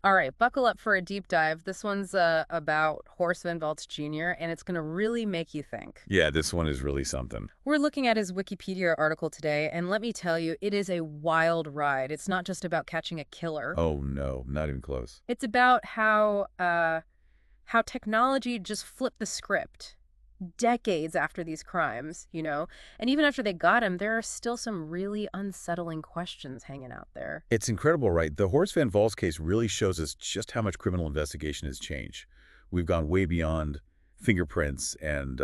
All right, buckle up for a deep dive. This one's about Horace Van Vaultz Jr., and it's going to really make you think. Yeah, this one is really something. We're looking at his Wikipedia article today, and let me tell you, it is a wild ride. It's not just about catching a killer. Oh, no, not even close. It's about how technology just flipped the script decades after these crimes, you know? And even after they got him, there are still some really unsettling questions hanging out there. It's incredible, right? The Horace Van Vaultz case really shows us just how much criminal investigation has changed. We've gone way beyond fingerprints and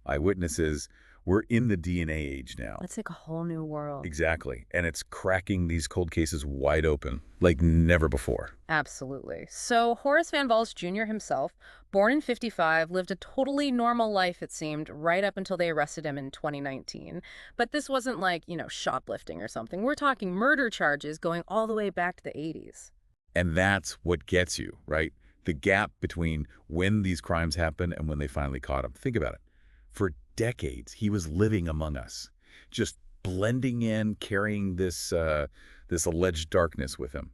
eyewitnesses. We're in the DNA age now. It's like a whole new world. Exactly. And it's cracking these cold cases wide open like never before. Absolutely. So Horace Van Vaultz Jr. himself, born in 55, lived a totally normal life, it seemed, right up until they arrested him in 2019. But this wasn't like, shoplifting or something. We're talking murder charges going all the way back to the 80s. And that's what gets you, right? The gap between when these crimes happen and when they finally caught him. Think about it. For decades, he was living among us, just blending in, carrying this alleged darkness with him.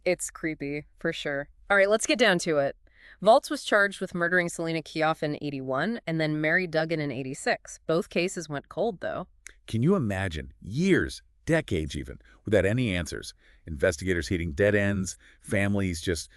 It's creepy, for sure. All right, let's get down to it. Vaultz was charged with murdering Selena Kioff in 81 and then Mary Duggan in 86. Both cases went cold, though. Can you imagine years, decades even, without any answers? Investigators hitting dead ends, families just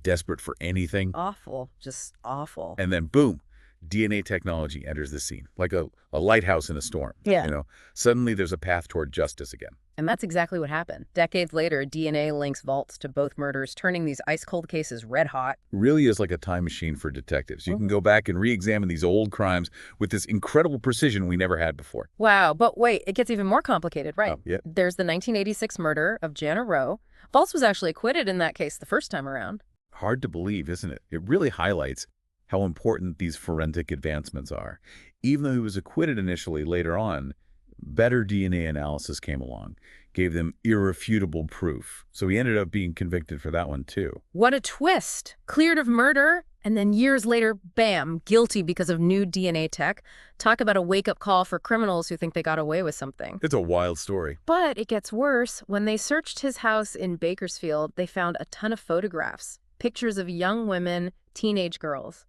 desperate for anything. Awful, just awful. And then boom, DNA technology enters the scene, like a lighthouse in a storm. Yeah. Suddenly there's a path toward justice again. And that's exactly what happened. Decades later, DNA links Vaultz to both murders, turning these ice-cold cases red hot. Really is like a time machine for detectives. You can go back and re-examine these old crimes with this incredible precision we never had before. Wow, but wait, it gets even more complicated, right? Oh, yeah. There's the 1986 murder of Jana Rowe. Vaultz was actually acquitted in that case the first time around. Hard to believe, isn't it? It really highlights how important these forensic advancements are. Even though he was acquitted initially, later on, better DNA analysis came along, gave them irrefutable proof. So he ended up being convicted for that one, too. What a twist. Cleared of murder, and then years later, bam, guilty because of new DNA tech. Talk about a wake-up call for criminals who think they got away with something. It's a wild story. But it gets worse. When they searched his house in Bakersfield, they found a ton of photographs, pictures of young women, teenage girls.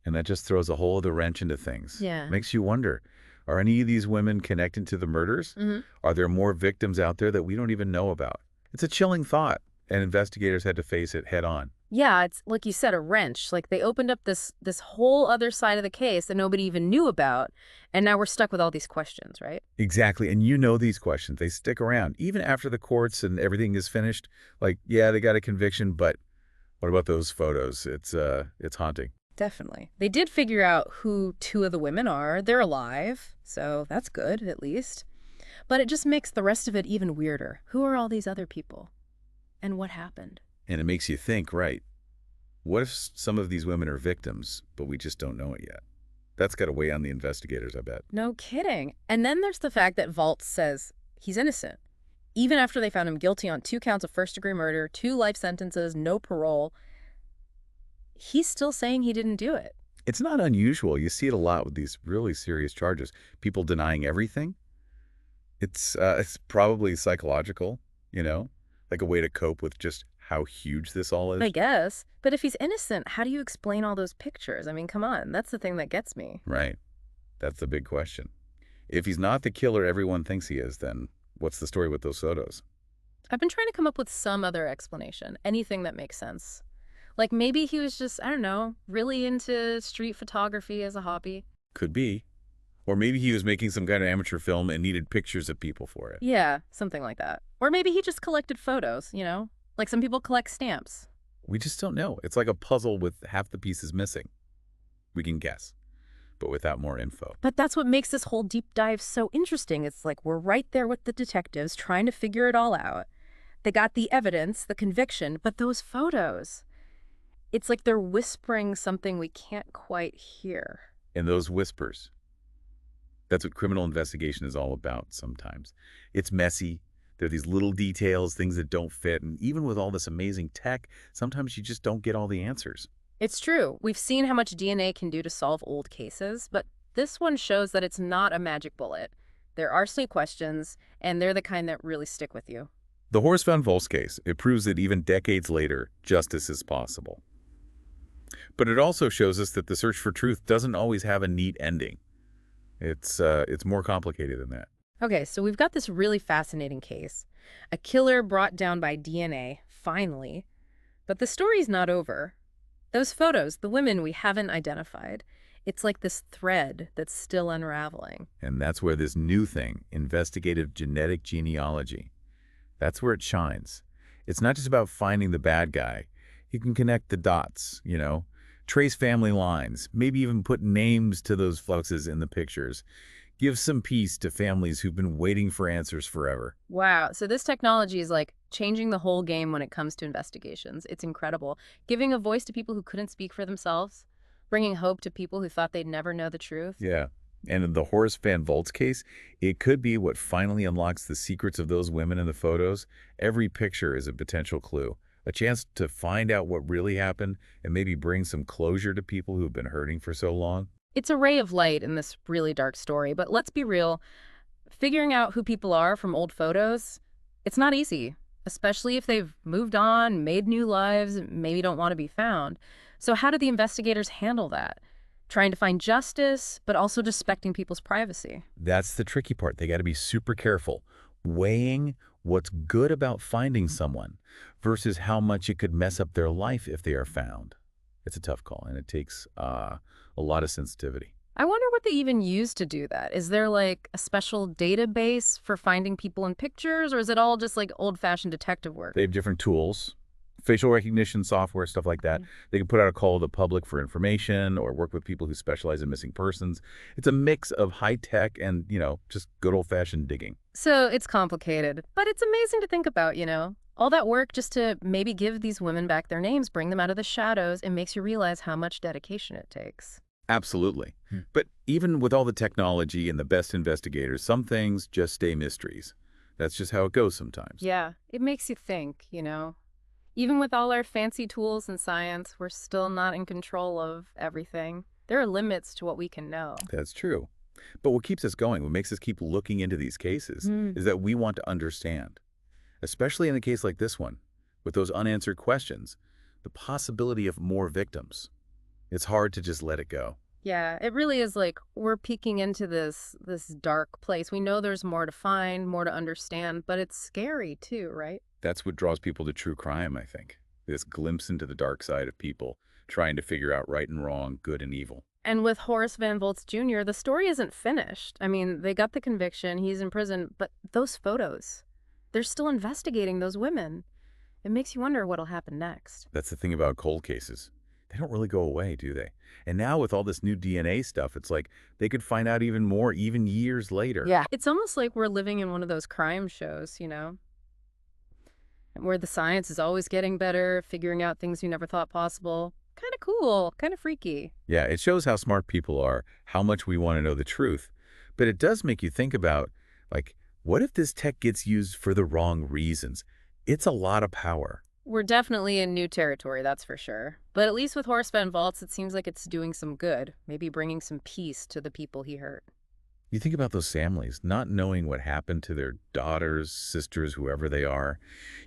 And that just throws a whole other wrench into things. Yeah. Makes you wonder, are any of these women connected to the murders? Are there more victims out there that we don't even know about? It's a chilling thought, and investigators had to face it head on. Yeah, it's like you said, a wrench. Like they opened up this whole other side of the case that nobody even knew about, and now we're stuck with all these questions, right? Exactly, and you know these questions. They stick around. Even after the courts and everything is finished, like, yeah, they got a conviction, but what about those photos? It's haunting. Definitely. They did figure out who two of the women are. They're alive, so that's good, at least. But it just makes the rest of it even weirder. Who are all these other people? And what happened? And it makes you think, right, what if some of these women are victims, but we just don't know it yet? That's got to weigh on the investigators, I bet. No kidding. And then there's the fact that Vaultz says he's innocent. Even after they found him guilty on 2 counts of first-degree murder, 2 life sentences, no parole, he's still saying he didn't do it. It's not unusual. You see it a lot with these really serious charges. People denying everything. It's probably psychological, like a way to cope with just how huge this all is. I guess. But if he's innocent, how do you explain all those pictures? I mean, come on. That's the thing that gets me. Right. That's the big question. If he's not the killer everyone thinks he is, then what's the story with those photos? I've been trying to come up with some other explanation. Anything that makes sense. Like maybe he was just, I don't know, really into street photography as a hobby. Could be. Or maybe he was making some kind of amateur film and needed pictures of people for it. Yeah, something like that. Or maybe he just collected photos, Like some people collect stamps. We just don't know. It's like a puzzle with half the pieces missing. We can guess, but without more info. But that's what makes this whole deep dive so interesting. It's like we're right there with the detectives trying to figure it all out. They got the evidence, the conviction, but those photos, it's like they're whispering something we can't quite hear. And those whispers, that's what criminal investigation is all about sometimes. It's messy. There are these little details, things that don't fit. And even with all this amazing tech, sometimes you just don't get all the answers. It's true. We've seen how much DNA can do to solve old cases, but this one shows that it's not a magic bullet. There are still questions, and they're the kind that really stick with you. The Horace Van Vaultz case, it proves that even decades later, justice is possible. But it also shows us that the search for truth doesn't always have a neat ending. It's more complicated than that. Okay, so we've got this really fascinating case. A killer brought down by DNA, finally. But the story's not over. Those photos, the women we haven't identified, it's like this thread that's still unraveling. And that's where this new thing, investigative genetic genealogy, that's where it shines. It's not just about finding the bad guy. You can connect the dots, trace family lines, maybe even put names to those fluxes in the pictures. Give some peace to families who've been waiting for answers forever. Wow, so this technology is like changing the whole game when it comes to investigations. It's incredible. Giving a voice to people who couldn't speak for themselves, bringing hope to people who thought they'd never know the truth. Yeah. And in the Horace Van Vaultz case, it could be what finally unlocks the secrets of those women in the photos. Every picture is a potential clue, a chance to find out what really happened and maybe bring some closure to people who've been hurting for so long. It's a ray of light in this really dark story, but let's be real. Figuring out who people are from old photos, it's not easy, especially if they've moved on, made new lives, maybe don't want to be found. So how do the investigators handle that? Trying to find justice, but also respecting people's privacy. That's the tricky part. They got to be super careful, weighing what's good about finding someone versus how much it could mess up their life if they are found. It's a tough call, and it takes a lot of sensitivity. I wonder what they even use to do that. Is there like a special database for finding people in pictures, or is it all just like old-fashioned detective work? They have different tools, facial recognition software, stuff like that. They can put out a call to the public for information or work with people who specialize in missing persons. It's a mix of high tech and, just good old-fashioned digging. So it's complicated, but it's amazing to think about. All that work just to maybe give these women back their names, bring them out of the shadows, it makes you realize how much dedication it takes. Absolutely. But even with all the technology and the best investigators, some things just stay mysteries. That's just how it goes sometimes. Yeah, it makes you think. Even with all our fancy tools and science, we're still not in control of everything. There are limits to what we can know. That's true. But what keeps us going, what makes us keep looking into these cases, is that we want to understand. Especially in a case like this one, with those unanswered questions, the possibility of more victims. It's hard to just let it go. Yeah, it really is like we're peeking into this dark place. We know there's more to find, more to understand, but it's scary too, right? That's what draws people to true crime, I think. This glimpse into the dark side of people, trying to figure out right and wrong, good and evil. And with Horace Van Vaultz Jr., the story isn't finished. I mean, they got the conviction, he's in prison, but those photos, they're still investigating those women. It makes you wonder what'll happen next. That's the thing about cold cases. They don't really go away, do they? And now with all this new DNA stuff, it's like they could find out even more, even years later. Yeah. It's almost like we're living in one of those crime shows, where the science is always getting better, figuring out things you never thought possible. Kind of cool, kind of freaky. Yeah, it shows how smart people are, how much we want to know the truth. But it does make you think about, what if this tech gets used for the wrong reasons? It's a lot of power. We're definitely in new territory, that's for sure. But at least with Horace Van Vaultz, it seems like it's doing some good, maybe bringing some peace to the people he hurt. You think about those families, not knowing what happened to their daughters, sisters, whoever they are,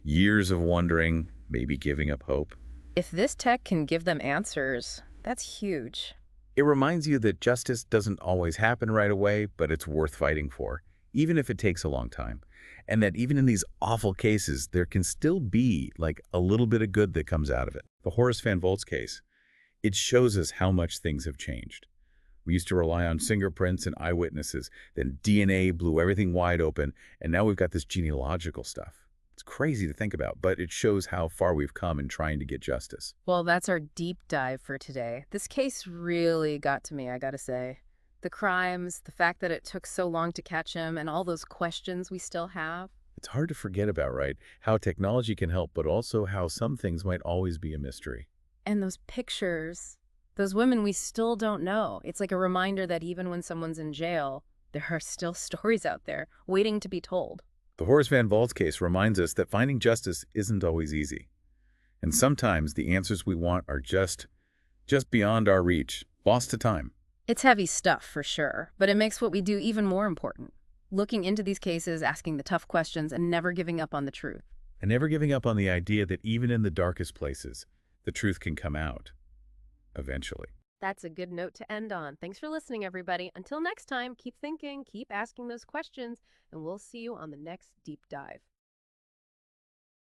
years of wondering, maybe giving up hope. If this tech can give them answers, that's huge. It reminds you that justice doesn't always happen right away, but it's worth fighting for, even if it takes a long time. And that even in these awful cases, there can still be a little bit of good that comes out of it. The Horace Van Vaultz case, it shows us how much things have changed. We used to rely on fingerprints and eyewitnesses, then DNA blew everything wide open, and now we've got this genealogical stuff. It's crazy to think about, but it shows how far we've come in trying to get justice. Well, that's our deep dive for today. This case really got to me, I gotta say. The crimes, the fact that it took so long to catch him, and all those questions we still have. It's hard to forget about, right? How technology can help, but also how some things might always be a mystery. And those pictures, those women we still don't know. It's like a reminder that even when someone's in jail, there are still stories out there waiting to be told. The Horace Van Vaultz case reminds us that finding justice isn't always easy. And sometimes the answers we want are just beyond our reach, lost to time. It's heavy stuff, for sure, but it makes what we do even more important. Looking into these cases, asking the tough questions, and never giving up on the truth. And never giving up on the idea that even in the darkest places, the truth can come out eventually. That's a good note to end on. Thanks for listening, everybody. Until next time, keep thinking, keep asking those questions, and we'll see you on the next deep dive.